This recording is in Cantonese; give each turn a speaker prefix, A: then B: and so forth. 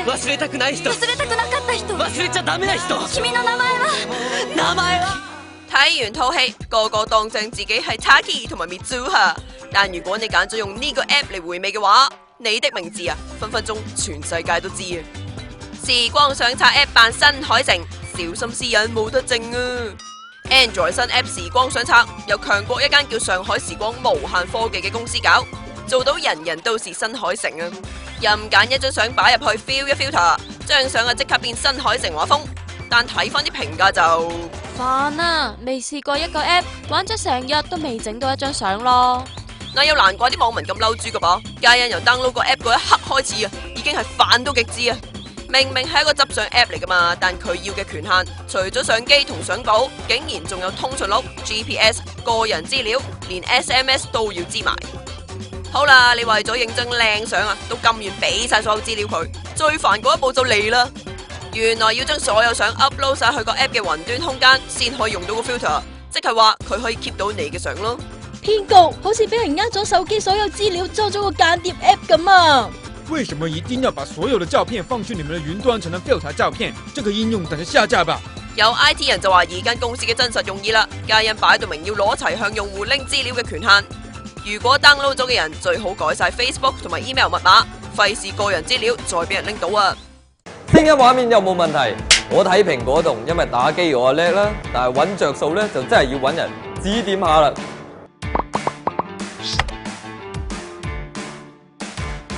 A: 忘れたくない人、
B: 忘れたくなかった人、
A: 忘れちゃダメな人。
B: 君の名前は？
A: 名前は？
C: 睇完套戲，個個當正自己係 Taki 同埋 Mitsuha。但如果你揀咗用呢個 app 嚟回味嘅話，你的名字啊，分分鐘全世界都知啊！時光相冊 app 扮新海誠，小心私隱冇得剩啊 ！Android 新 app 時光相冊由強國一間叫上海時光無限科技嘅公司搞，做到人人都是新海誠啊！任揀一張相擺入去 ，feel 一 filter， 張相啊即刻變新海誠畫風。但睇翻啲評價就
D: 煩啊！未試過一個 app 玩咗成日都未整到一張相咯。
C: 嗱，又難怪啲網民咁嬲豬噶噃，皆因由 download 個 app 嗰一刻開始啊，已經係煩到極致啊！明明係一個執相 app 嚟噶嘛，但佢要嘅權限，除咗相機同相簿，竟然仲有通訊錄、GPS、個人資料，連 SMS 都要知埋。好啦，你為咗影張靚相啊，都甘願俾晒所有資料佢。最煩嗰一步就嚟啦，原來要將所有相 upload 晒去個 app 嘅雲端空間，先可以用到個 filter， 即係話佢可以 keep 到你嘅相咯。
E: 騙局好似俾人呃咗手機所有資料，裝咗個間諜 app 咁啊！
F: 為什麼一定要把所有的照片放去你們的雲端才能 filter 照片？這個應用等着下架吧。
C: 有 IT 人就懷疑間公司嘅真實用意啦，皆因擺到明要攞齊向用戶拎資料嘅權限。如果 download 咗嘅人最好改晒 Facebook 同埋 email 密碼，費事個人資料再俾人拎到啊！
G: 聲音畫面有冇問題？我睇蘋果動，因為打機我叻啦，但係揾着數呢，就真係要揾人指點下啦。